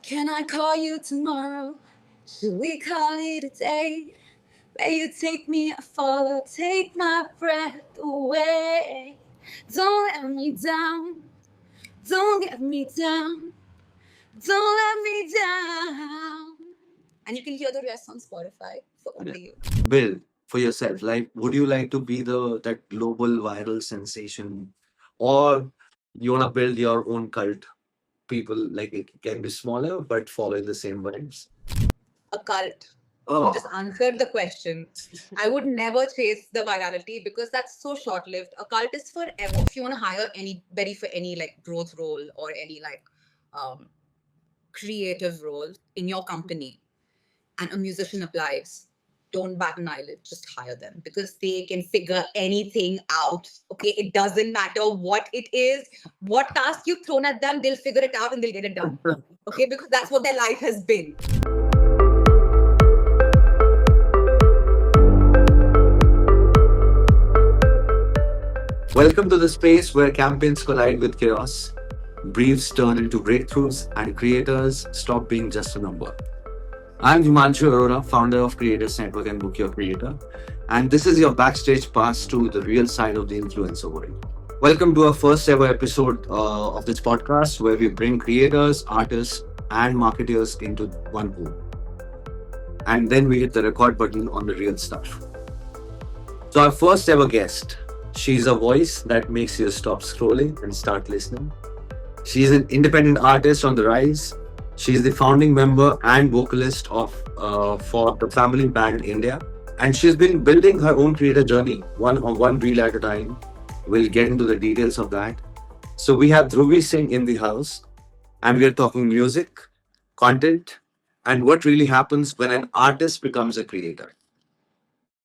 Can I call you tomorrow? Should we call it a day? May you take me far, take my breath away. Don't let me down, don't get me down, don't let me down. And you can hear the rest on Spotify for only you. Build for yourself? Like, would you like to be the that global viral sensation, or you wanna build your own cult? People like it can be smaller but following the same vibes. A cult. Oh, Just answered the question. I would never chase the virality because that's so short lived. A cult is forever. If you want to hire anybody for any like growth role or any like um, creative role in your company, and a musician applies, don't bat an eyelid, just hire them because they can figure anything out. Okay, it doesn't matter what it is, what task you've thrown at them, they'll figure it out and they'll get it done. Okay, because that's what their life has been. welcome to the space where campaigns collide with chaos, briefs turn into breakthroughs, and creators stop being just a number. I'm Himanshu Arora, founder of Creators Network and Book Your Creator, and this is your backstage pass to the real side of the influencer world. Welcome to our first ever episode of this podcast where we bring creators, artists, and marketers into one room. And then we hit the record button on the real stuff. So, our first ever guest, she's a voice that makes you stop scrolling and start listening. She's an independent artist on the rise. She's the founding member and vocalist of for the family band India, and she's been building her own creator journey, one reel at a time. We'll get into the details of that. So we have Dhruvi Singh in the house, and we're talking music, content, and what really happens when an artist becomes a creator.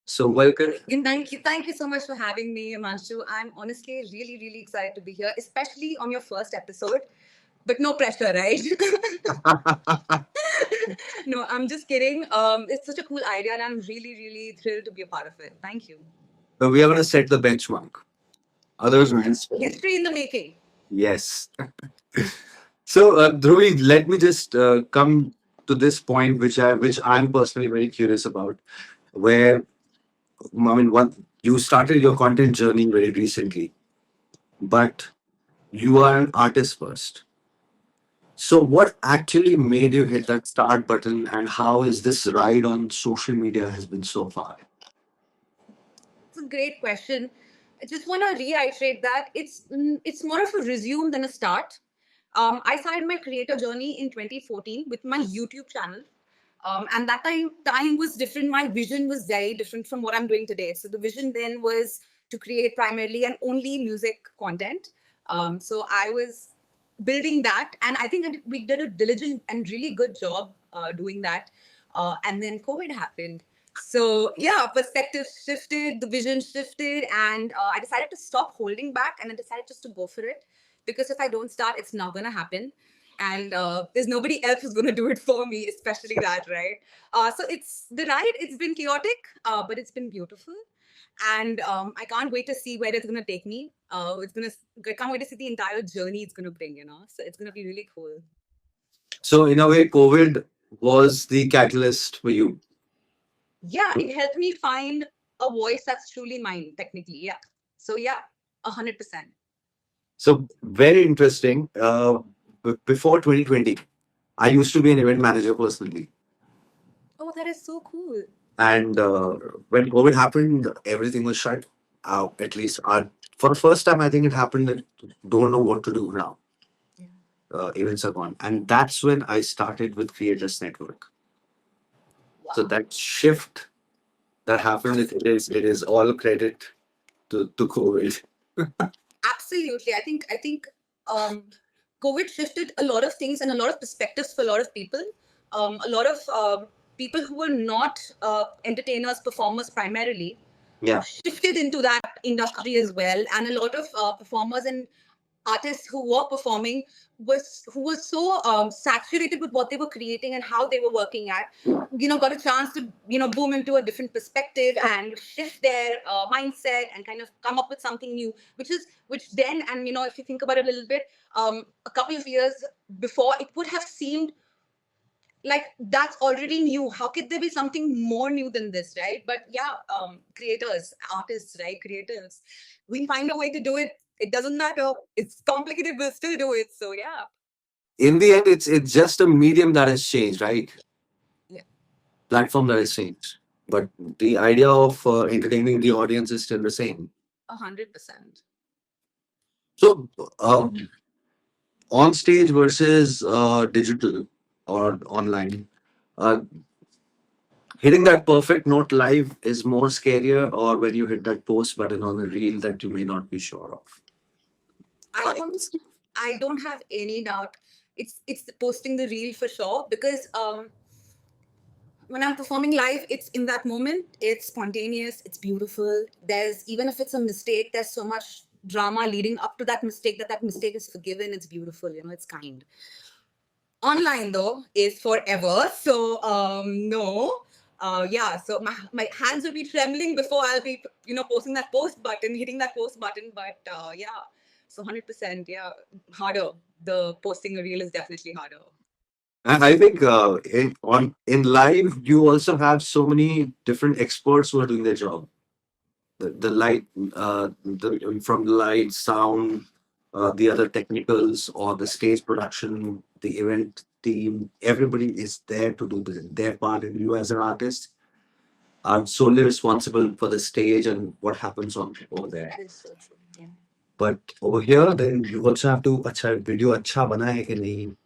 So welcome. And thank you so much for having me, Himanshu. I'm honestly really excited to be here, especially on your first episode. But no pressure, right? No, I'm just kidding. It's such a cool idea, and I'm really thrilled to be a part of it. Thank you. So we are going to set the benchmark. Otherwise, History in the making. yes. So, Dhruvi, let me just come to this point, which I'm personally very curious about, where I mean, one you started your content journey very recently, but you are an artist first. So, what actually made you hit that start button, and how is this ride on social media has been so far? It's a great question. I just want to reiterate that it's more of a resume than a start. I started my creator journey in 2014 with my YouTube channel. And that time was different. My vision was very different from what I'm doing today. So the vision then was to create primarily and only music content. So I was building that, and I think we did a diligent and really good job doing that. And then COVID happened. So yeah, perspective shifted, the vision shifted, and I decided to stop holding back, and I decided just to go for it because if I don't start, it's not gonna happen. And there's nobody else who's going to do it for me, especially that, right? So it's the ride. It's been chaotic, but it's been beautiful, and I can't wait to see where it's going to take me. I can't wait to see the entire journey it's going to bring. So it's going to be really cool. So, in a way, COVID was the catalyst for you. Yeah, it helped me find a voice that's truly mine, technically. Yeah. So yeah, 100%. So, very interesting. Before 2020, I used to be an event manager personally. Oh, that is so cool. And when COVID happened, everything was shut. At least for the first time, I think it happened that don't know what to do now. Yeah. Events are gone. And that's when I started with Creators Network. So Wow. that shift that happened, it is all credit to COVID. Absolutely. I think um, COVID shifted a lot of things and a lot of perspectives for a lot of people. A lot of people who were not entertainers, performers primarily, Yeah. shifted into that industry as well. And a lot of performers and artists who were performing who were so saturated with what they were creating and how they were working at, got a chance to boom into a different perspective and shift their mindset and kind of come up with something new, which then, and if you think about it a little bit, a couple of years before, it would have seemed like that's already new. How could there be something more new than this, right? But yeah, creators, artists, right? Creators, we find a way to do it. It doesn't matter. It's complicated, we'll still do it. So yeah. In the end, it's just a medium that has changed, right? Yeah. Platform that has changed, but the idea of entertaining the audience is still the same. 100%. So, on stage versus digital or online, uh, hitting that perfect note live is more scarier, or when you hit that post button on a reel that you may not be sure of. I don't have any doubt. It's posting the reel for sure, because when I'm performing live, it's in that moment, it's spontaneous, it's beautiful. There's, even if it's a mistake, there's so much drama leading up to that mistake, that mistake is forgiven. It's beautiful, it's kind. Online though is forever. So no. Yeah, so my hands will be trembling before I'll be, posting that post button, hitting that post button. But yeah, so 100%, yeah, harder. The posting a reel is definitely harder. And I think in live, you also have so many different experts who are doing their job. The light, from the light, sound, the other technicals, or the stage production, the event team. Everybody is there to do their part, and you as an artist are solely responsible for the stage and what happens on over there. That is so true. Yeah. But over here, then you also have to अच्छा video अच्छा बना है कि नहीं,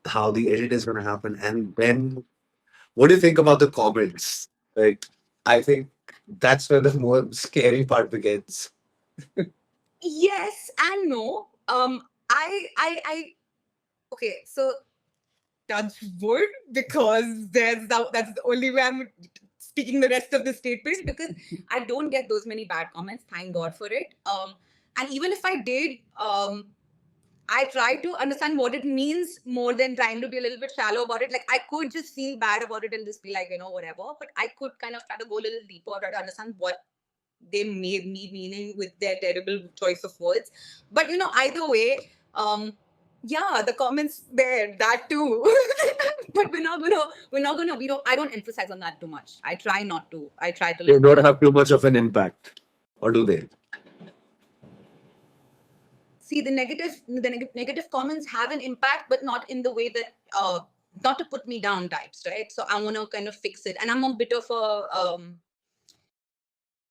how the edit is going to happen, and then what do you think about the comments? Like, I think that's where the more scary part begins. Yes and no. I okay, so touch wood, because that's the only way I'm speaking the rest of the statement, because I don't get those many bad comments. Thank God for it. And even if I did, I try to understand what it means more than trying to be a little bit shallow about it. Like, I could just feel bad about it and just be like, whatever. But I could kind of try to go a little deeper, try to understand what they made me meaning with their terrible choice of words. But either way, yeah, the comments there, that too. But we don't, I don't emphasize on that too much. I try not to. I try to They don't have too much of an impact, or do they? see the negative comments have an impact, but not in the way that not to put me down types, right? So I want to kind of fix it, and I'm a bit of a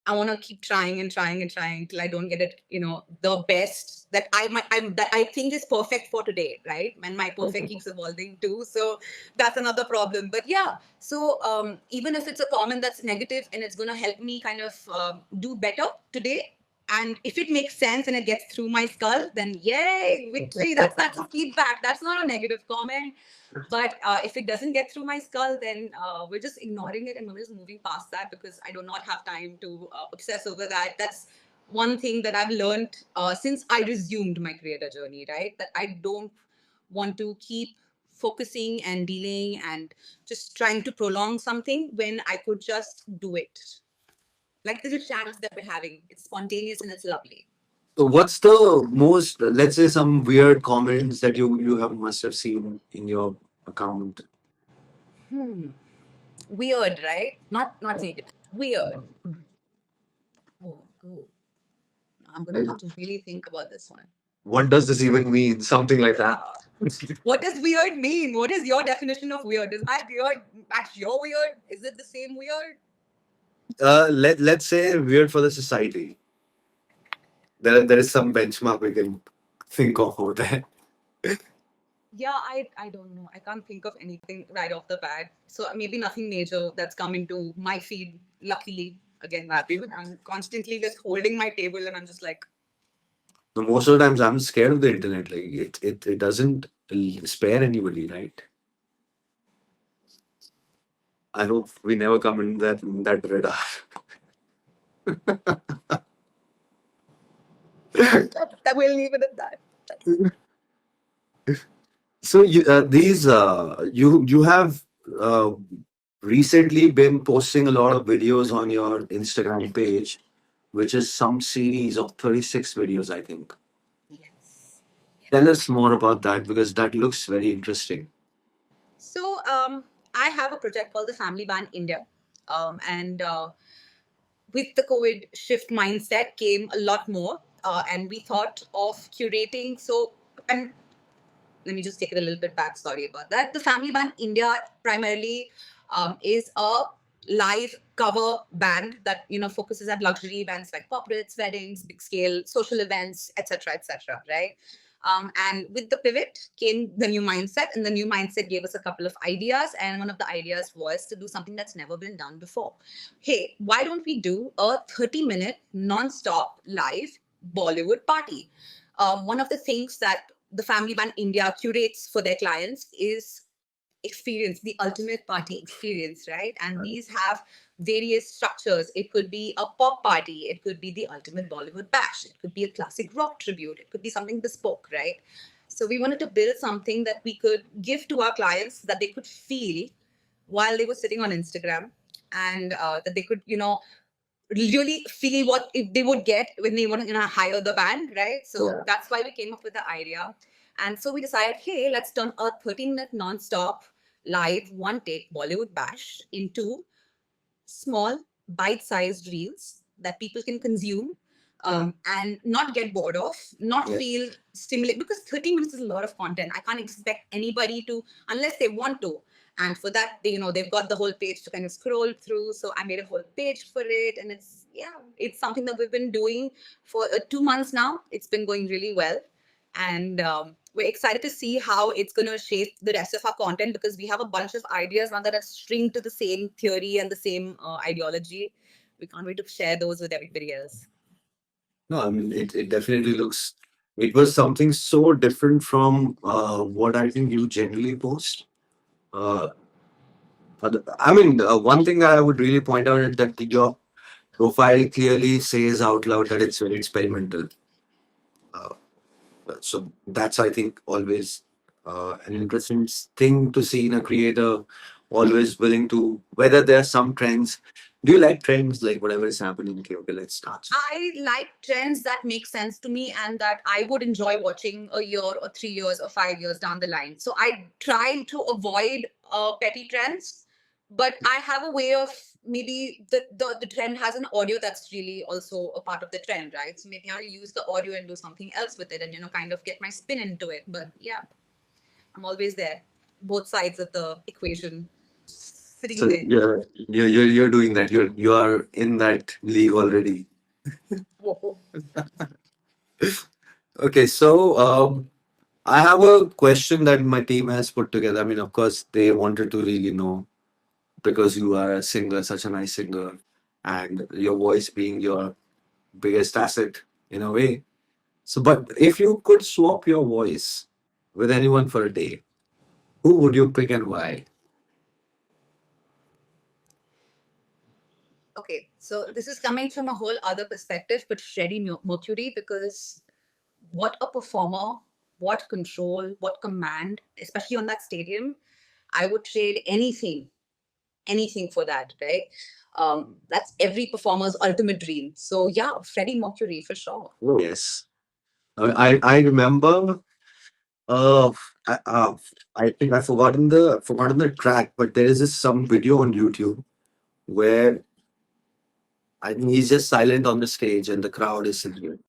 I want to keep trying and trying and trying till I don't get it, the best that that I think is perfect for today, right? And my perfect keeps evolving too, so that's another problem. But yeah, so even if it's a comment that's negative and it's gonna help me kind of do better today, and if it makes sense and it gets through my skull, then yay, victory! That's feedback. That's not a negative comment. But if it doesn't get through my skull, then we're just ignoring it and we're just moving past that, because I do not have time to obsess over that. That's one thing that I've learned since I resumed my creator journey, right? That I don't want to keep focusing and dealing and just trying to prolong something when I could just do it. Like the chats that we're having, it's spontaneous and it's lovely. So what's the most, let's say, some weird comments that you have must have seen in your account? Hmm. Weird, right? Not negative. Weird. Oh, oh. I'm gonna have to really think about this one. What does this even mean? Something like that. What does weird mean? What is your definition of weird? Is my weird match your weird? Is it the same weird? Let's say weird for the society. There is some benchmark we can think of over there. Yeah, I don't know. I can't think of anything right off the bat. So maybe nothing major that's come into my feed. Luckily, again, happy. But I'm constantly just holding my table and I'm just like, So most of the times I'm scared of the internet. Like it doesn't spare anybody, right? I hope we never come in that radar. that we'll leave it at that. So you have uh, recently been posting a lot of videos on your Instagram page, which is some series of 36 videos, I think. Yes. Tell us more about that because that looks very interesting. So I have a project called the Family Band India, and with the COVID shift mindset came a lot more, and we thought of curating. So, and let me just take it a little bit back. Sorry about that. The Family Band India primarily is a live cover band that focuses at luxury events like corporates, weddings, big scale social events, etc., etc. Right. And with the pivot came the new mindset, and the new mindset gave us a couple of ideas. And one of the ideas was to do something that's never been done before. Hey, why don't we do a 30-minute non-stop live Bollywood party? One of the things that the Family Band India curates for their clients is experience, the ultimate party experience, right? And these have various structures. It could be a pop party, it could be the ultimate Bollywood bash, it could be a classic rock tribute, it could be something bespoke, right? So we wanted to build something that we could give to our clients that they could feel while they were sitting on Instagram, and that they could, really feel what they would get when they want to hire the band, right? So that's why we came up with the idea. And so we decided, hey, let's turn a 13-minute non-stop live one take Bollywood bash into small bite-sized reels that people can consume, and not get bored of, not feel stimulated, because 30 minutes is a lot of content. I can't expect anybody to, unless they want to. And for that, they've got the whole page to kind of scroll through. So I made a whole page for it, and it's something that we've been doing for 2 months now. It's been going really well, and we're excited to see how it's going to shape the rest of our content, because we have a bunch of ideas now that are stringed to the same theory and the same ideology. We can't wait to share those with everybody else. No, I mean, it definitely looks, it was something so different from what I think you generally post. Uh, I mean, one thing that I would really point out is that your profile clearly says out loud that it's very experimental. Uh, so that's, I think, always an interesting thing to see in a creator, always willing to, whether there are some trends. Do you like trends, like whatever is happening? Okay, let's start. I like trends that make sense to me and that I would enjoy watching a year or 3 years or 5 years down the line. So I try to avoid petty trends, but I have a way of, maybe the trend has an audio that's really also a part of the trend, right? So maybe I'll use the audio and do something else with it, and kind of get my spin into it. But yeah, I'm always there, both sides of the equation, sitting So there. you're doing that. You are in that league already. Whoa. Okay, so I have a question that my team has put together. I mean, of course, they wanted to really know, because you are a singer, such a nice singer, and your voice being your biggest asset in a way. So, but if you could swap your voice with anyone for a day, who would you pick and why? Okay, so this is coming from a whole other perspective, but Freddie Mercury, because what a performer, what control, what command, especially on that stadium. I would trade anything for that, right? That's every performer's ultimate dream. So yeah, Freddie Mercury for sure. Oh, yes. I remember. Uh, I, I think I've forgotten the track, but there is this some video on YouTube where I think he's just silent on the stage and the crowd is singing.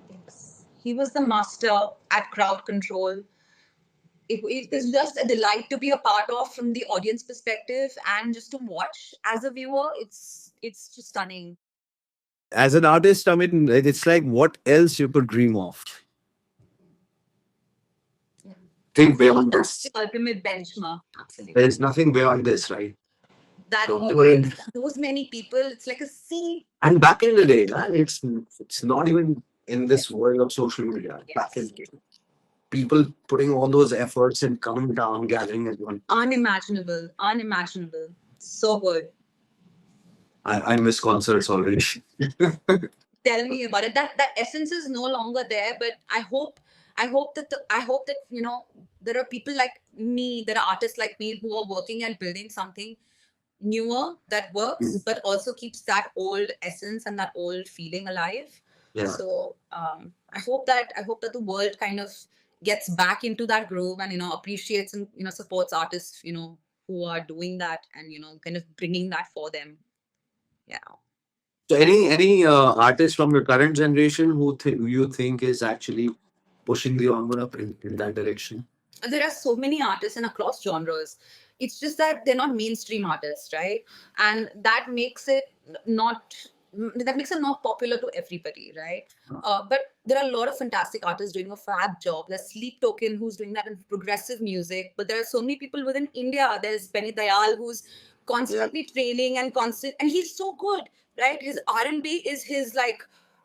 Yes. He was the master at crowd control. It is just a delight to be a part of from the audience perspective, and just to watch as a viewer. It's just stunning. As an artist, I mean, it's like what else you could dream of. Think beyond That's this. the ultimate benchmark. Absolutely. There's nothing beyond this, right? That So, those many people, it's like a sea. and back in the day, it's not even in this world of social media. Back in Yes. the day, people putting all those efforts and coming down, gathering everyone. Unimaginable. So good. I miss concerts already. Tell me about it. That essence is no longer there, but I hope that there are people like me, there are artists like me who are working and building something newer that works, but also keeps that old essence and that old feeling alive. Yeah. So I hope that the world kind of gets back into that groove and appreciates and supports artists who are doing that and kind of bringing that for them. Yeah. So any artist from your current generation who you think is actually pushing the envelope in that direction? There are so many artists and across genres. It's just that they're not mainstream artists, right? And not that makes it not popular to everybody, right? But there are a lot of fantastic artists doing a fab job. There's Sleep Token, who's doing that in progressive music. But there are so many people within India. There's Benny Dayal, who's constantly training and he's so good, right? His R&B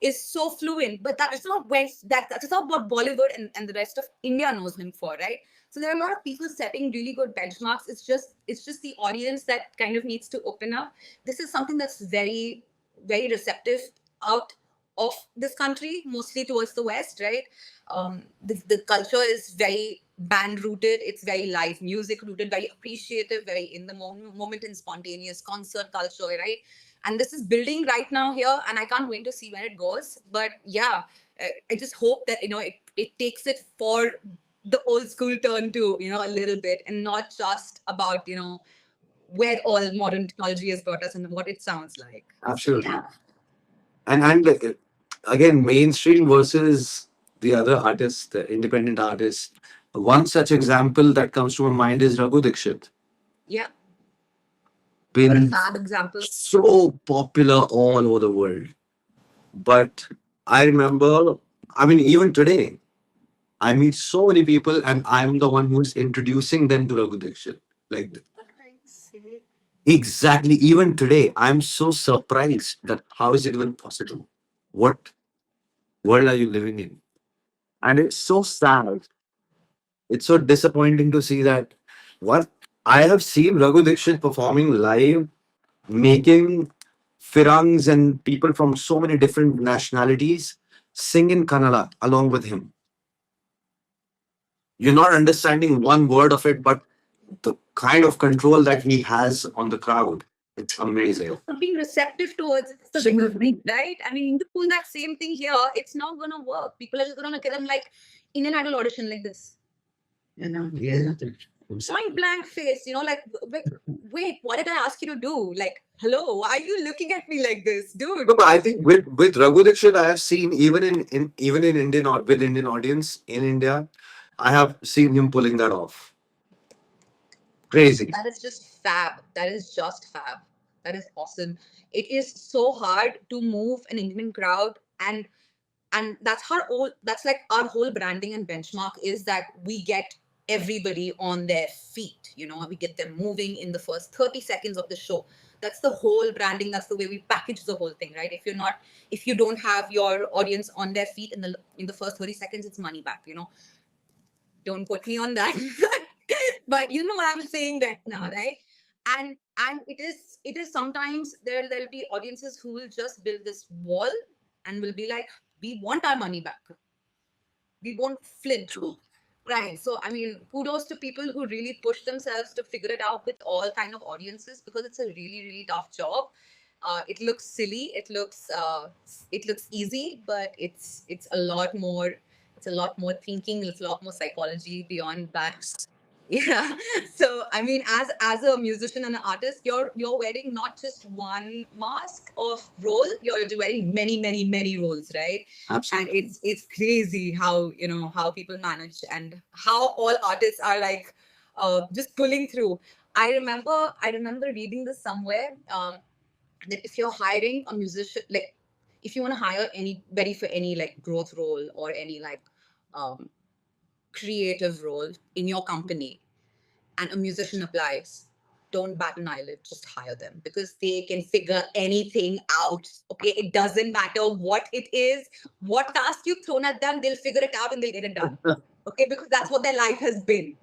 is so fluent, but that is not where that is not what Bollywood and the rest of India knows him for, right? So there are a lot of people setting really good benchmarks. It's just the audience that kind of needs to open up. This is something that's very, very receptive out of this country, mostly towards the West, right? The culture is very band rooted, it's very live music rooted, very appreciative, very in the moment and spontaneous concert culture, right? And this is building right now here, and I can't wait to see where it goes. But yeah, I just hope that it takes it for the old school turn to a little bit, and not just about where all modern technology has brought us and what it sounds like. Absolutely. Yeah. And again, mainstream versus the other artists, the independent artists. One such example that comes to my mind is Raghu Dixit. Yeah. What a Been fab example. so popular all over the world. But I remember, I mean, even today, I meet so many people and I'm the one who's introducing them to Raghu Dixit. Like, exactly, even today, I'm so surprised that how is it even possible? What world are you living in? And it's so sad. It's so disappointing to see that what I have seen Raghu Dixit performing live, making Firangs and people from so many different nationalities sing in Kannada along with him. You're not understanding one word of it, but the kind of control that he has on the crowd, it's amazing. Being receptive towards it's the bigger thing, right? I mean, to pull that same thing here, it's not gonna work. People are just gonna look at them like Indian Idol audition like this. Yeah. Point blank face, like, wait, what did I ask you to do? Like, hello, why are you looking at me like this, dude? No, but I think with Raghu Dixit, I have seen even in Indian with Indian audience in India, I have seen him pulling that off. Crazy. That is just fab. That is just fab. That is awesome. It is so hard to move an Indian crowd, and that's like our whole branding and benchmark is that we get everybody on their feet. We get them moving in the first 30 seconds of the show. That's the whole branding. That's the way we package the whole thing, right? If you don't have your audience on their feet in the first 30 seconds, it's money back. Don't put me on that. But you know what I'm saying right now, right? And it is sometimes there'll be audiences who will just build this wall and will be like, we want our money back. We won't flinch. Right. So I mean, kudos to people who really push themselves to figure it out with all kind of audiences, because it's a really, really tough job. It looks silly. It looks easy, but it's a lot more. It's a lot more thinking. It's a lot more psychology beyond that. Yeah. So I mean, as a musician and an artist, you're wearing not just one mask of role. You're wearing many, many, many roles, right? And it's crazy how people manage and how all artists are like just pulling through. I remember reading this somewhere, that if you're hiring a musician, like if you want to hire anybody for any like growth role or any like um, creative role in your company, and a musician applies, don't bat an eyelid, just hire them, because they can figure anything out. Okay, it doesn't matter what it is, what task you've thrown at them, they'll figure it out and they'll get it done. Okay, because that's what their life has been.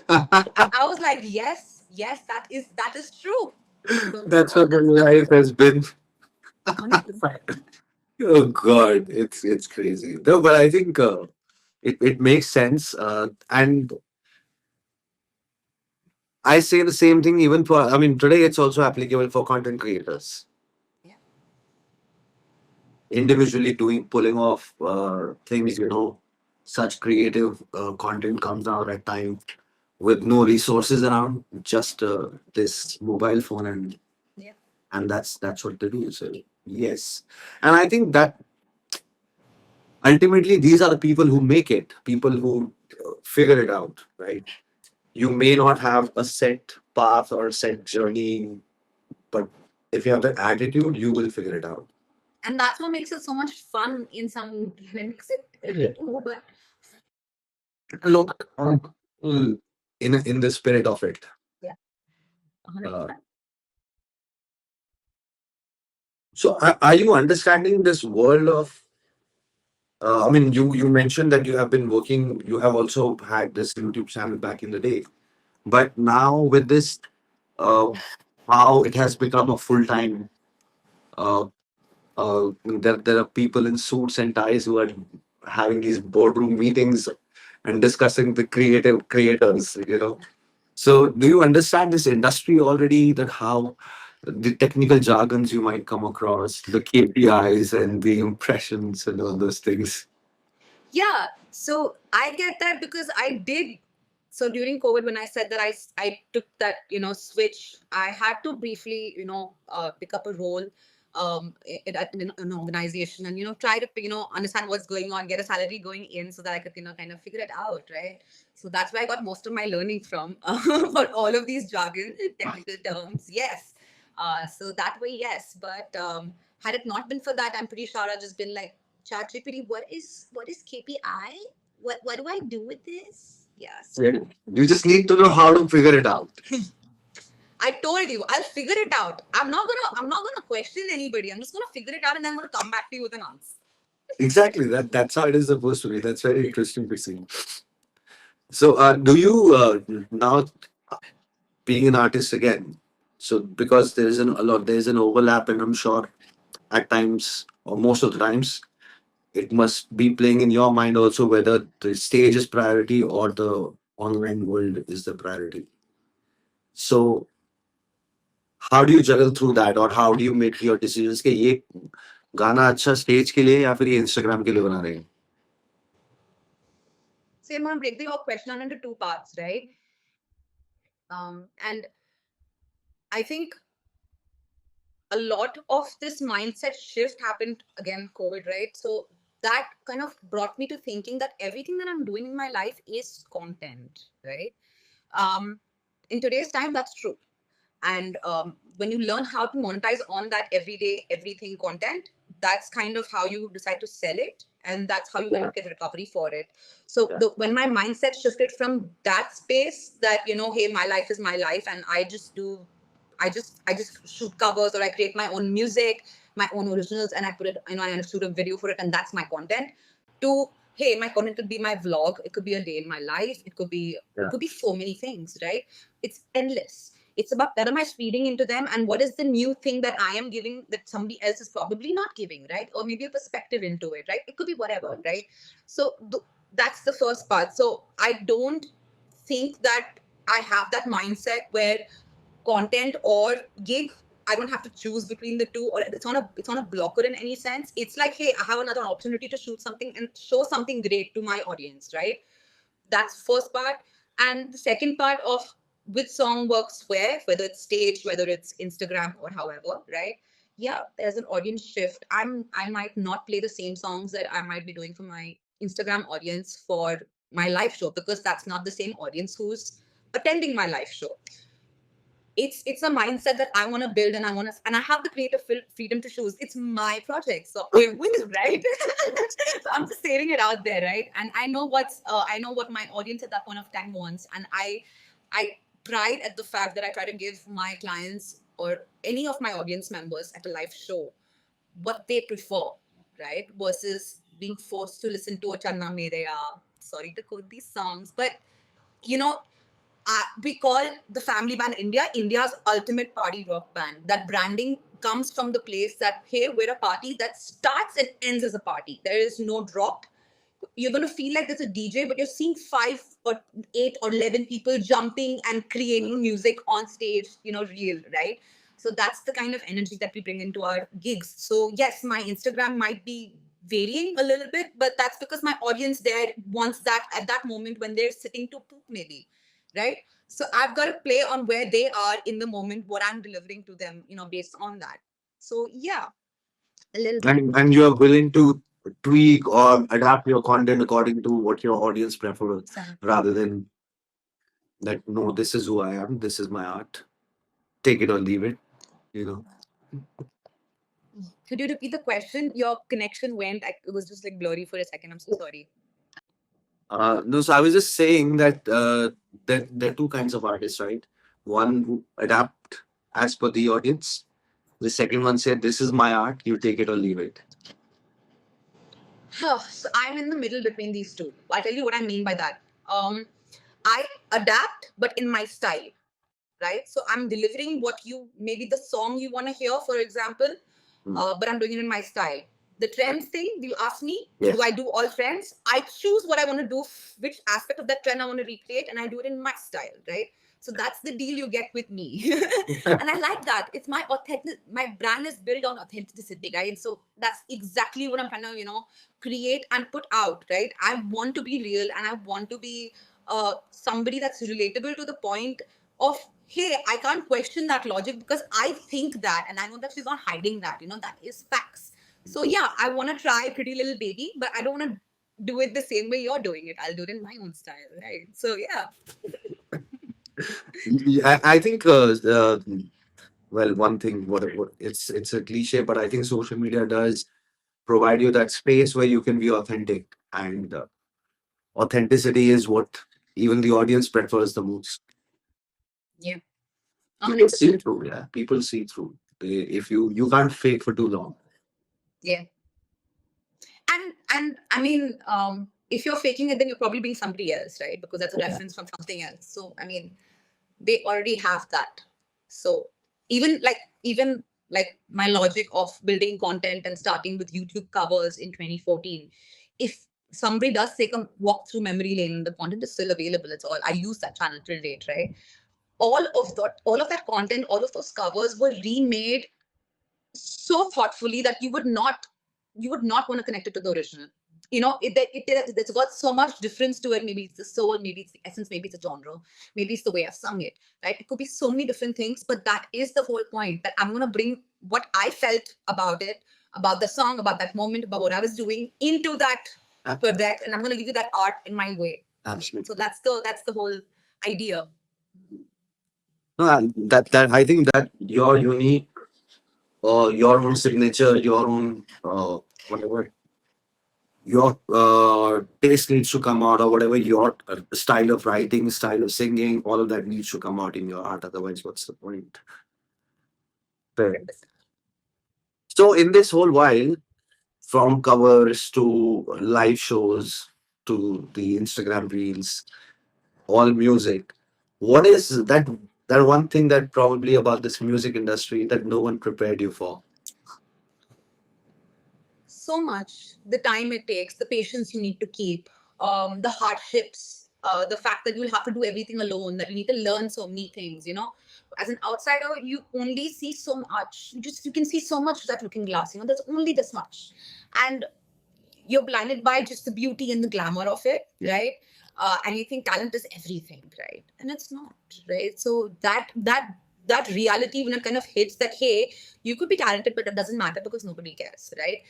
I was like, yes, that is true. That's what my life has been. Oh God, it's crazy. No, but I think it makes sense. And I say the same thing even for. I mean, today it's also applicable for content creators. Yeah. Individually pulling off things, such creative content comes out at time with no resources around, just this mobile phone, Yeah. and that's what they do. So yes, and I think that ultimately these are the people who make it, people who figure it out, right? You may not have a set path or a set journey, but if you have the attitude, you will figure it out. And that's what makes it so much fun in some makes it but Look, in the spirit of it. yeah, Uh, 100%. so are you understanding this world of? I mean, you mentioned that you have been working. You have also had this YouTube channel back in the day, but now with this, uh, how it has become a full time. Uh, there are people in suits and ties who are having these boardroom meetings and discussing the creative creators. So, do you understand this industry already? That how the technical jargons you might come across, the KPIs and the impressions and all those things. Yeah, so I get that because I did. So during COVID, when I said that I took that switch, I had to briefly pick up a role in an organization and try to understand what's going on, get a salary going in so that I could kind of figure it out, right? So that's where I got most of my learning from for all of these jargon and technical terms. Yes, so that way, yes. But had it not been for that, I'm pretty sure I'd just been like, ChatGPT, what is KPI? What do I do with this? Yes. Yeah. You just need to know how to figure it out. I told you, I'll figure it out. I'm not gonna question anybody. I'm just gonna figure it out and then I'm gonna come back to you with an answer. Exactly. That's how it is supposed to be. That's very interesting to see. So, do you now being an artist again? So, because there's an overlap, and I'm sure at times or most of the times it must be playing in your mind also whether the stage is priority or the online world is the priority. So, how do you juggle through that, or how do you make your decisions कि ये गाना अच्छा stage के लिए या फिर ये Instagram के लिए बना रहे हैं? So I'm gonna break the your question down into two parts, right? And I think a lot of this mindset shift happened again COVID, right? So that kind of brought me to thinking that everything that I'm doing in my life is content, right? um, in today's time, that's true. And when you learn how to monetize on that everyday everything content, that's kind of how you decide to sell it, and that's how you get recovery for it. So when my mindset shifted from that space that hey, my life is my life and I just shoot covers or I create my own music, my own originals, and I put it, I shoot a video for it, and that's my content. To hey, my content could be my vlog, it could be a day in my life, it could be so many things, right? It's endless. It's about that am I feeding into them, and what is the new thing that I am giving that somebody else is probably not giving, right? Or maybe a perspective into it, right? It could be whatever, right? So that's the first part. So I don't think that I have that mindset where content or gig, I don't have to choose between the two, or it's on a blocker in any sense. It's like, hey, I have another opportunity to shoot something and show something great to my audience, right? That's first part. And the second part of which song works where, whether it's stage, whether it's Instagram or however, right? Yeah, there's an audience shift. I might not play the same songs that I might be doing for my Instagram audience for my live show, because that's not the same audience who's attending my live show. It's a mindset that I want to build, and I have the creative freedom to choose. It's my project, so win is right. So I'm just saying it out there, right? And I know what my audience at that point of time wants, and I pride at the fact that I try to give my clients or any of my audience members at a live show what they prefer, right? Versus being forced to listen to a Channa Mereya. Sorry to quote these songs, but you know, we call the family band India's ultimate party rock band. That branding comes from the place that, hey, we're a party that starts and ends as a party. There is no drop. You're going to feel like there's a DJ, but you're seeing 5 or 8 or 11 people jumping and creating music on stage, real, right? So that's the kind of energy that we bring into our gigs. So yes, my Instagram might be varying a little bit, but that's because my audience there wants that at that moment when they're sitting to poop, maybe, right? So I've got to play on where they are in the moment, what I'm delivering to them, based on that. So yeah, a little bit. And you are willing to tweak or adapt your content according to what your audience prefers, Exactly. rather than that, no, this is who I am, this is my art, take it or leave it, you know. Could you repeat the question? Your connection went. It was just like blurry for a second. I'm so sorry. No, so I was just saying that that there are two kinds of artists, right? One who adapt as per the audience. The second one said, "This is my art. You take it or leave it." So I'm in the middle between these two. I'll tell you what I mean by that. I adapt, but in my style, right? So I'm delivering what you maybe the song you want to hear, for example, but I'm doing it in my style. The trends thing, you ask me, Yes. do I do all trends? I choose what I want to do, which aspect of that trend I want to recreate, and I do it in my style, right? So that's the deal you get with me. And I like that. It's my authentic, my brand is built on authenticity, right? So that's exactly what I'm trying to, create and put out, right? I want to be real and I want to be somebody that's relatable to the point of, hey, I can't question that logic because I think that, and I know that she's not hiding that, that is facts. So yeah, I want to try Pretty Little Baby, but I don't want to do it the same way you're doing it. I'll do it in my own style, right? So yeah. Yeah, I think well, one thing, what it's a cliche, but I think social media does provide you that space where you can be authentic, and authenticity is what even the audience prefers the most. Yeah. People see through, yeah. People see through. If you can't fake for too long. Yeah. And I mean, if you're faking it, then you're probably being somebody else, right? Because that's a reference from something else. So I mean, they already have that. So even like my logic of building content and starting with YouTube covers in 2014, if somebody does take a walk through memory lane, the content is still available. It's all I use that channel till date, right? All of that content, all of those covers were remade so thoughtfully that you would not want to connect it to the original. It's got so much difference to it. Maybe it's the soul, maybe it's the essence, maybe it's a genre, maybe it's the way I've sung it, right? It could be so many different things, but that is the whole point, that I'm going to bring what I felt about it, about the song, about that moment, about what I was doing into that project, and I'm going to give you that art in my way. Absolutely. So that's the whole idea. No, that I think that your unique, your own signature, your own whatever your taste needs to come out, or whatever your style of writing, style of singing, all of that needs to come out in your art. Otherwise, what's the point? Fair. So, in this whole while, from covers to live shows to the Instagram reels, all music, what is that one thing that probably about this music industry that no one prepared you for? So much, the time it takes, the patience you need to keep, the hardships, the fact that you'll have to do everything alone, that you need to learn so many things. As an outsider, you only see so much. You can see so much through that looking glass. There's only this much, and you're blinded by just the beauty and the glamour of it, right? And you think talent is everything, right? And it's not, right? So that reality, when it kind of hits that, hey, you could be talented, but it doesn't matter because nobody cares, right?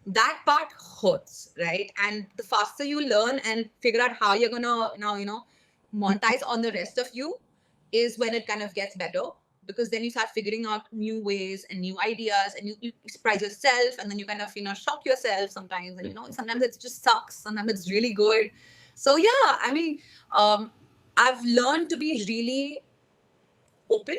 That part hurts, right? And the faster you learn and figure out how you're gonna now, monetize on the rest of you, is when it kind of gets better, because then you start figuring out new ways and new ideas, and you surprise yourself, and then you kind of shock yourself sometimes, and sometimes it just sucks, sometimes it's really good. So yeah, I mean, I've learned to be really open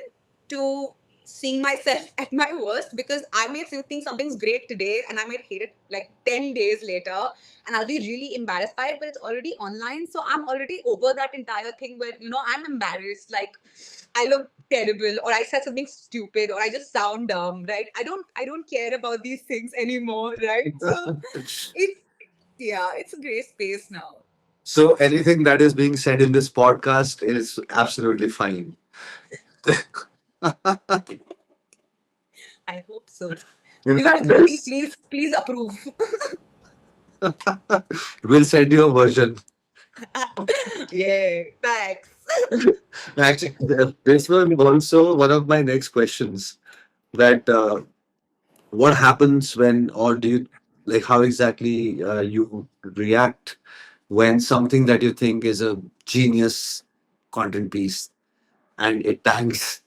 to seeing myself at my worst, because I may think something's great today and I might hate it like 10 days later, and I'll be really embarrassed by it, but it's already online. So I'm already over that entire thing where, I'm embarrassed, like I look terrible, or I said something stupid, or I just sound dumb, right? I don't care about these things anymore, right? So it yeah, it's a great space now. So anything that is being said in this podcast is absolutely fine. I hope so. In You fact, guys, please approve. We'll send you a version. Yeah, thanks. Actually, this was also one of my next questions. That what happens when, or do you like how exactly you react when something that you think is a genius content piece and it tanks?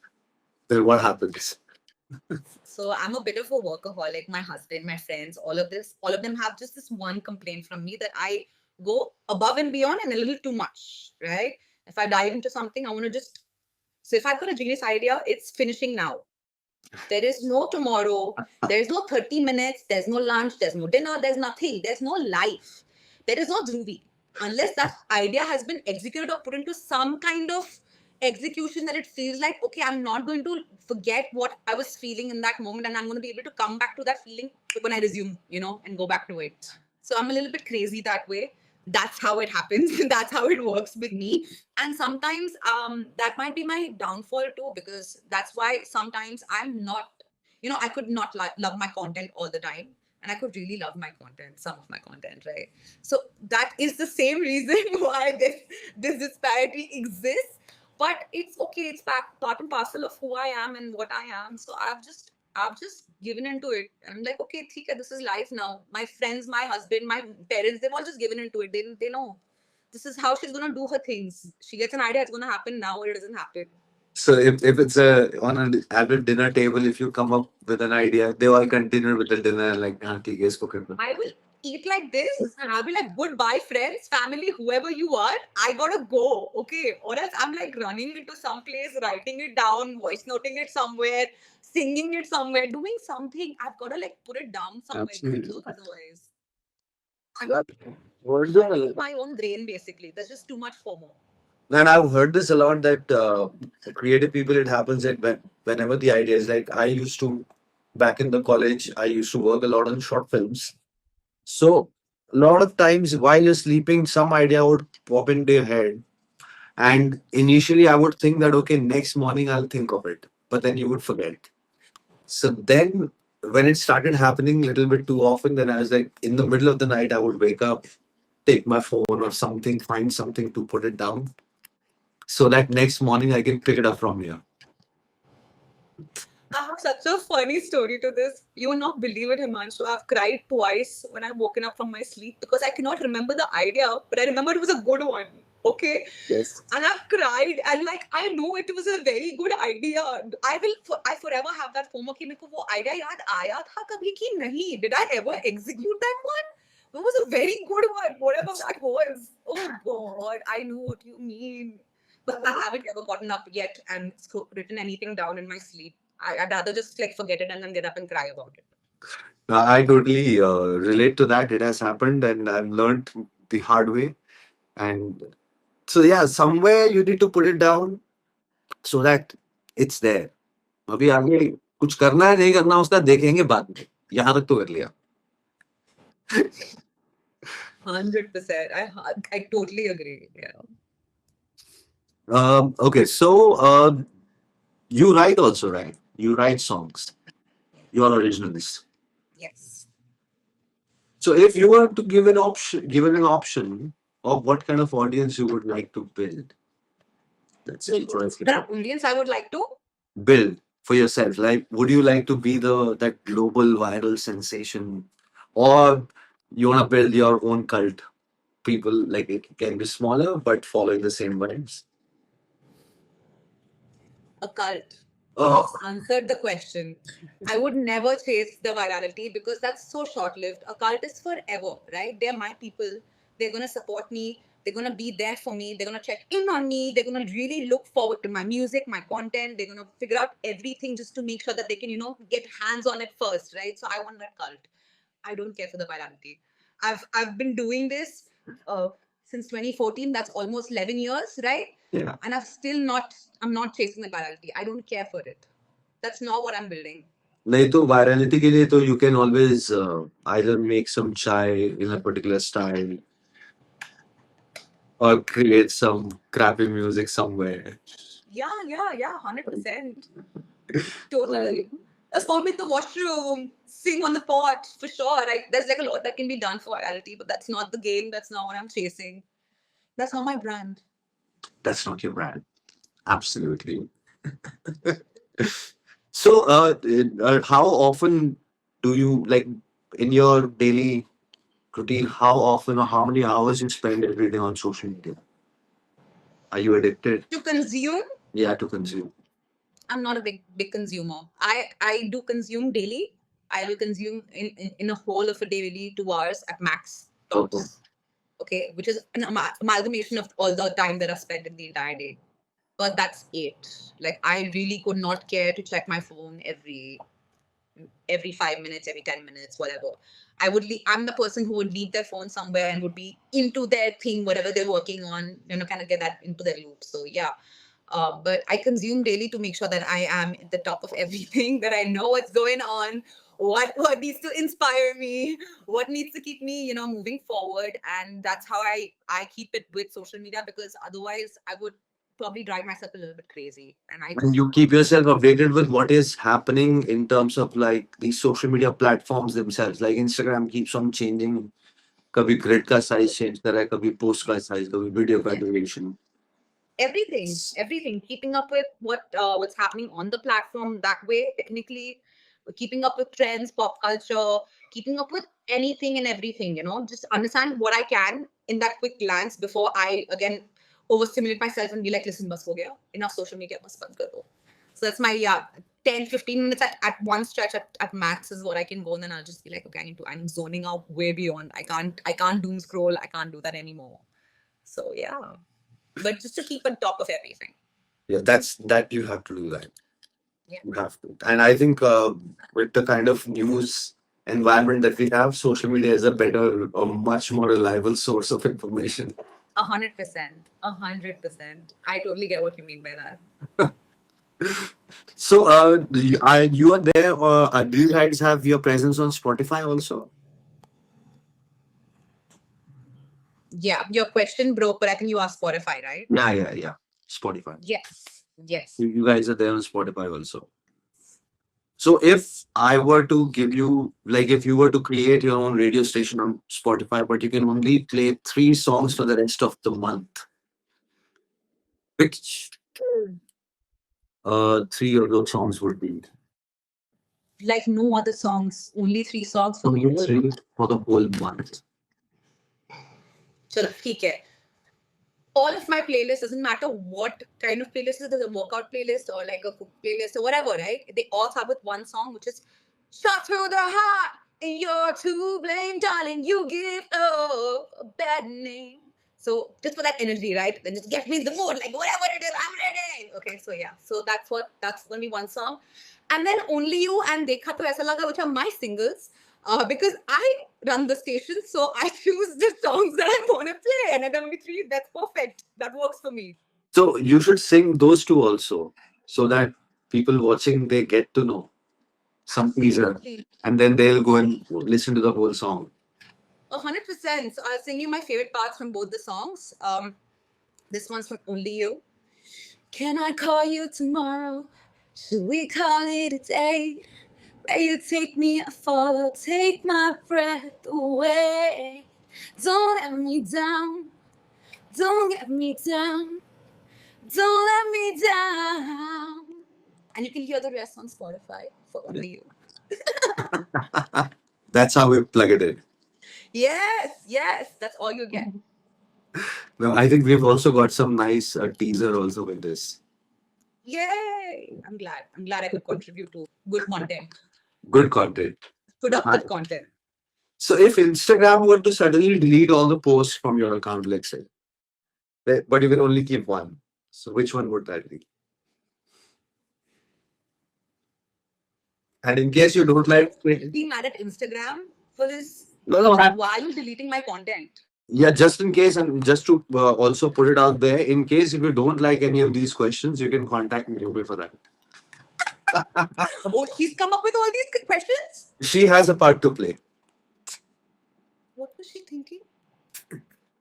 Then what happens? So I'm a bit of a workaholic. My husband, my friends, all of them have just this one complaint from me that I go above and beyond and a little too much, right? If I dive into something, I want to just. So if I've got a genius idea, it's finishing now. There is no tomorrow. There is no 30 minutes. There's no lunch. There's no dinner. There's nothing. There's no life. There is no Dhruvi. Unless that idea has been executed or put into some kind of execution that it feels like, okay, I'm not going to forget what I was feeling in that moment and I'm going to be able to come back to that feeling when I resume, and go back to it. So I'm a little bit crazy that way. That's how it happens. That's how it works with me. And sometimes that might be my downfall too, because that's why sometimes I'm not, I could not love my content all the time. And I could really love my content, some of my content, right? So that is the same reason why this disparity exists. But it's okay. It's part and parcel of who I am and what I am. So I've just given into it. I'm like, okay, theek hai, this is life now. My friends, my husband, my parents, they've all just given into it. They know this is how she's gonna do her things. She gets an idea, it's gonna happen now, or it doesn't happen. So if it's a on an average dinner table, if you come up with an idea, they all continue with the dinner like, "हाँ, ठीक है, इसको करना." I will eat like this and I'll be like, goodbye, friends, family, whoever you are, I gotta go. Okay. Or else I'm like running into some place, writing it down, voice noting it somewhere, singing it somewhere, doing something. I've gotta like put it down somewhere. Absolutely. Otherwise, What's I the need my own brain basically. There's just too much FOMO. And I've heard this a lot that creative people, it happens that whenever the idea is like, I used to, back in the college, I used to work a lot on short films. So, a lot of times while you're sleeping, some idea would pop into your head. And initially, I would think that, okay, next morning I'll think of it. But then you would forget. So, then when it started happening a little bit too often, then I was like, in the middle of the night, I would wake up, take my phone or something, find something to put it down so that next morning I can pick it up from here. I have such a funny story to this. You will not believe it, Himanshu. I've cried twice when I've woken up from my sleep because I cannot remember the idea, but I remember it was a good one. Okay. Yes. And I've cried and like I know it was a very good idea. I forever have that FOMO कि मेरे को वो idea याद आया था कभी कि नहीं. Did I ever execute that one? It was a very good one, whatever that was. Oh God, I know what you mean. But I haven't ever gotten up yet and written anything down in my sleep. I'd rather just like forget it and then get up and cry about it. I totally relate to that. It has happened and I've learned the hard way. And so, yeah, somewhere you need to put it down so that it's there. अभी आगे कुछ करना है नहीं करना उसका देखेंगे बाद में यहाँ तक तो कर लिया 100%. I totally agree. Yeah. Okay, so you write also, right? You write songs. You're originalist. Yes. So if you were to give an option, given an option of what kind of audience you would like to build, let's say for The audience I would like to. build for yourself, like would you like to be the that global viral sensation, or you want to build your own cult? People like it can be smaller but following the same vibes. A cult. Oh, Answered the question. I would never chase the virality because that's so short lived. A cult is forever, right? They're my people. They're going to support me. They're going to be there for me. They're going to check in on me. They're going to really look forward to my music, my content. They're going to figure out everything just to make sure that they can, get hands on it first, right? So I want that cult. I don't care for the virality. I've been doing this since 2014. That's almost 11 years, right? yeah. And I'm not chasing the virality. I don't care for it. That's not what I'm building. नहीं तो virality के लिए तो you can always either make some chai in a particular style or create some crappy music somewhere. Yeah, 100%. Totally. Perform in the washroom, sing on the pot, for sure. There's like a lot that can be done for virality, but that's not the game. That's not what I'm chasing. That's not my brand. That's not your brand. Absolutely. So, how often do you like in your daily routine? How often or how many hours you spend every day on social media? Are you addicted? To consume, Yeah, to consume. I'm not a big consumer. I do consume daily. I will consume in a whole of a day, really 2 hours at max Okay. tops. Okay, which is an amalgamation of all the time that I've spent in the entire day. But that's it. Like I really could not care to check my phone every 5 minutes, every 10 minutes, whatever. I'm the person who would leave their phone somewhere and would be into their thing, whatever they're working on, kind of get that into their loop. So yeah. But I consume daily to make sure that I am at the top of everything, that I know what's going on, what needs to inspire me, what needs to keep me, moving forward. And that's how I keep it with social media, because otherwise I would probably drive myself a little bit crazy. And I And just you keep yourself updated with what is happening in terms of like these social media platforms themselves. Like Instagram keeps on changing. कभी grid का size change कर रहा है, कभी post का size, कभी video का duration. everything, keeping up with what's happening on the platform, that way technically keeping up with trends, pop culture, keeping up with anything and everything, just understand what I can in that quick glance before I again overstimulate myself and be like, listen, bas ho gaya, enough social media, bas band karo. So that's my 10-15 minutes at one stretch at max is what I can go, and then I'll just be like, okay, I'm zoning out way beyond. I can't doom scroll, I can't do that anymore. So yeah, but just to keep on top of everything. Yeah, that you have to do that. Yeah. You have to. And I think with the kind of news environment that we have, social media is a better, a much more reliable source of information. 100%. 100%. I totally get what you mean by that. So, you are there, or do you guys have your presence on Spotify also? Yeah, your question broke, but I think you asked Spotify, right? Yeah. Spotify. Yes. Yes. You guys are there on Spotify also. So if I were to give you, like, if you were to create your own radio station on Spotify, but you can only play 3 songs for the rest of the month, which three of those songs would be? Like no other songs, only 3 songs for the Only whole three month. for the whole month. Chalo, theek hai. All of my playlists, doesn't matter what kind of playlist it is, a workout playlist or like a cook playlist or whatever, right? They all start with one song, which is shot through the heart and you're to blame, darling. You give a bad name. So just for that energy, right? Then just get me in the mood, like whatever it is, I'm ready. Okay, so yeah, so that's gonna be one song, and then Only You and Dekha To Aisa Laga, which are my singles. Because I run the station, so I choose the songs that I want to play, and at only three, that's perfect. That works for me. So you should sing those two also, so that people watching they get to know some teaser, Absolutely. and then they'll go and listen to the whole song. 100%. So I'll sing you my favorite parts from both the songs. This one's from Only You. Can I call you tomorrow? Should we call it a day? Where you take me, I follow, take my breath away. Don't let me down, don't let me down, don't let me down. And you can hear the rest on Spotify for Only You. That's how we plug it in. Yes, that's all you get. Well, I think we've also got some nice teaser also with this. Yay! I'm glad I could contribute to good content. Good content. Put up good content. So if Instagram were to suddenly delete all the posts from your account, let's say, but you can only keep one. So which one would that be? And in case you don't like, Be mad at Instagram for this. no, Why are you deleting my content? yeah, just in case, and just to also put it out there, in case if you don't like any of these questions, you can contact me for that. Oh, she's come up with all these questions? She has a part to play. What was she thinking?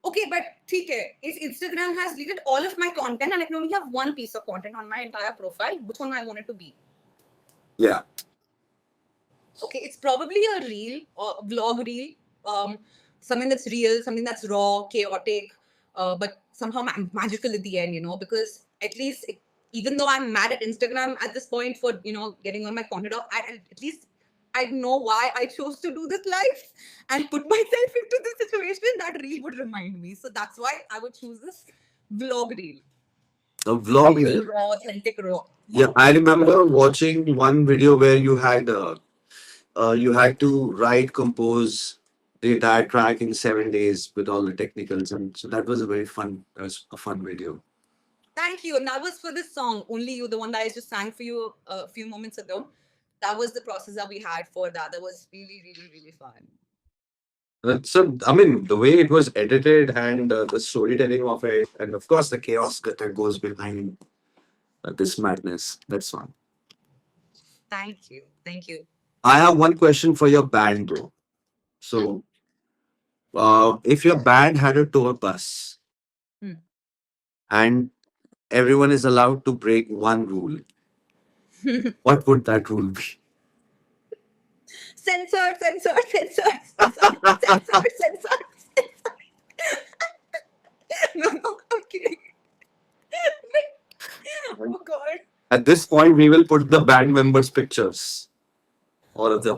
Okay, but okay, if Instagram has deleted all of my content and I can only have one piece of content on my entire profile, which one I want it to be? Yeah. Okay, it's probably a reel or a vlog reel, um, something that's real, something that's raw, chaotic, but somehow magical at the end, because at least even though I'm mad at Instagram at this point for, getting all my content off, at least I know why I chose to do this live and put myself into this situation. That reel would remind me. So that's why I would choose this vlog reel. A vlog. Raw, authentic, raw. Yeah, I remember watching one video where you had to write, compose the entire track in 7 days with all the technicals, and so that was a fun video. Thank you. And that was for this song, Only You, the one that I just sang for you a few moments ago. That was the process that we had for that. That was really, really, really fun. So, I mean, the way it was edited and the storytelling of it, and of course the chaos that goes behind this madness. That's fun. Thank you. Thank you. I have one question for your band, bro. So, if your band had a tour bus Hmm. and everyone is allowed to break one rule, what would that rule be? Censor, censor, censor, censor, censor, censor. No, no, I'm kidding. Oh, God. At this point, we will put the band members' pictures. All of them.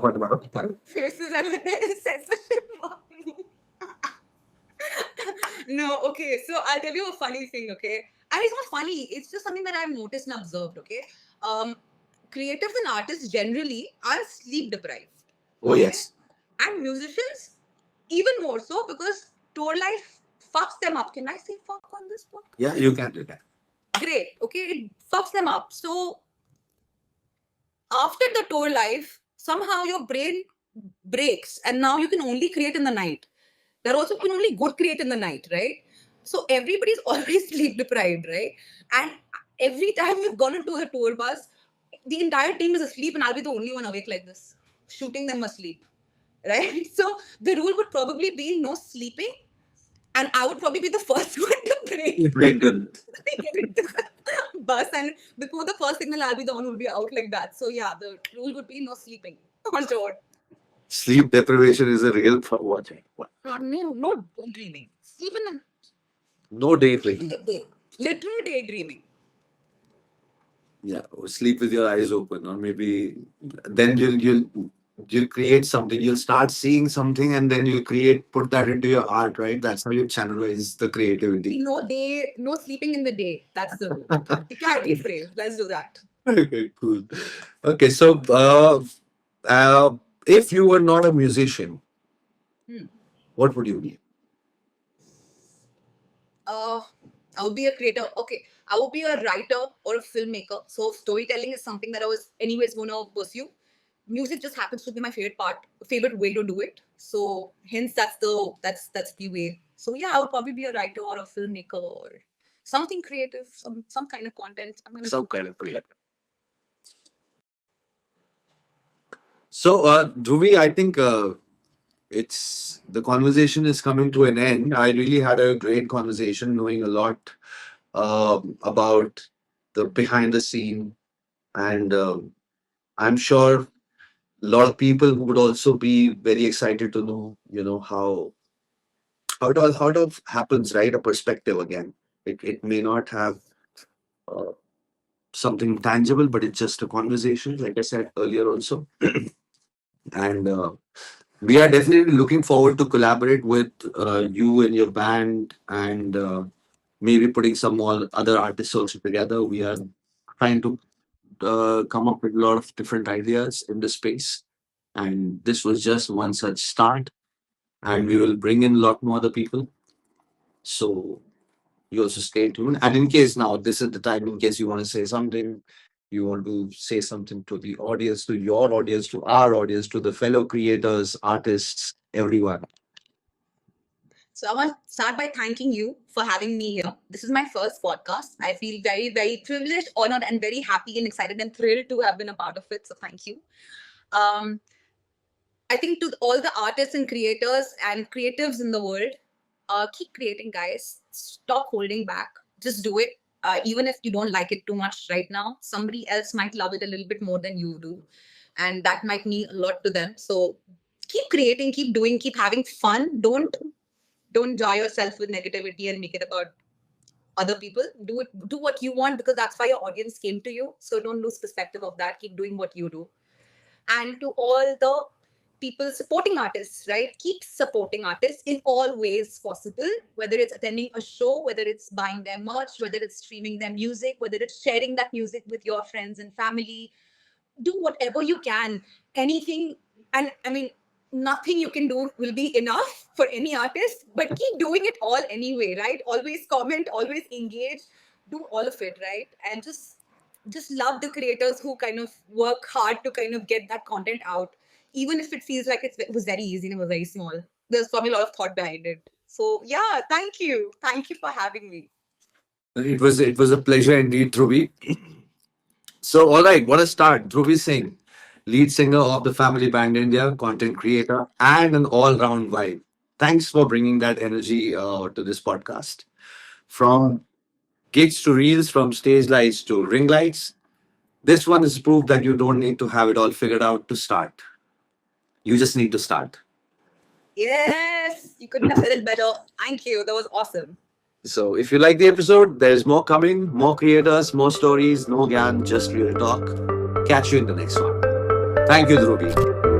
Faces and censorship. No, okay. So I'll tell you a funny thing, okay? And it's not funny, it's just something that I've noticed and observed, okay? Um, Creatives and artists generally are sleep deprived. Oh, yes. And musicians, even more so because tour life fucks them up. Can I say fuck on this podcast? Yeah, you can do that. Great, okay? It fucks them up. So after the tour life, somehow your brain breaks and now you can only create in the night. There also can only good create in the night, right? So everybody's always sleep deprived, right? And every time we've gone into a tour bus, the entire team is asleep and I'll be the only one awake like this, shooting them asleep, right? So the rule would probably be no sleeping, and I would probably be the first one to break. Very good. Bus, and before the first signal, I'll be the one who will be out like that. So yeah, the rule would be no sleeping on tour. Sleep deprivation is a real problem. No dreaming. Even No daydreaming. literal daydreaming. Yeah, or sleep with your eyes open, or maybe then you'll create something. You'll start seeing something, and then you'll put that into your art, right? That's how you channelize the creativity. No sleeping in the day. That's the rule. Clarity phrase. Let's do that. Okay, cool. Okay, so if you were not a musician, Hmm. what would you be? I would be a creator. Okay, I would be a writer or a filmmaker. So storytelling is something that I was anyways going to pursue. Music just happens to be my favorite way to do it. So hence that's the way. So yeah, I would probably be a writer or a filmmaker or something creative, some kind of content. I'm gonna Some kind of creative. So, Dhruvi, I think it's the conversation is coming to an end. I really had a great conversation, knowing a lot about the behind the scene, and I'm sure a lot of people would also be very excited to know, how it all happens, right? A perspective again. It may not have uh, something tangible, but it's just a conversation, like I said earlier, also, and. We are definitely looking forward to collaborate with you and your band, and maybe putting some more other artists also together. We are trying to come up with a lot of different ideas in the space, and this was just one such start. And we will bring in a lot more other people. So you also stay tuned. And in case now, this is the time, in case you want to say something, you want to say something to the audience, to your audience, to our audience, to the fellow creators, artists, everyone. So I want to start by thanking you for having me here. This is my first podcast. I feel very, very privileged, honored, and very happy and excited and thrilled to have been a part of it. So thank you. Um, I think to all the artists and creators and creatives in the world, keep creating, guys. Stop holding back. Just do it. Even if you don't like it too much right now, somebody else might love it a little bit more than you do. and that might mean a lot to them. So keep creating, keep doing, keep having fun. Don't jar yourself with negativity and make it about other people. Do what you want, because that's why your audience came to you. So don't lose perspective of that. Keep doing what you do. And to all the people supporting artists, right? Keep supporting artists in all ways possible, whether it's attending a show, whether it's buying their merch, whether it's streaming their music, whether it's sharing that music with your friends and family. Do whatever you can, anything. And I mean, nothing you can do will be enough for any artist, but keep doing it all anyway, right? Always comment, always engage, do all of it, right? And just love the creators who kind of work hard to kind of get that content out, even if it feels like it was very easy and it was very small. There's probably a lot of thought behind it. So yeah, thank you for having me. It was a pleasure indeed, Dhruvi. So, all right, what a start. Dhruvi Singh, lead singer of the family band India, content creator, and an all round vibe. Thanks for bringing that energy to this podcast. From gigs to reels, from stage lights to ring lights, this one is proof that you don't need to have it all figured out to start. You just need to start. Yes, you couldn't have said it better. Thank you. That was awesome. So, if you like the episode, there's more coming, more creators, more stories, no gyan, just real talk. Catch you in the next one. Thank you, Dhruvi.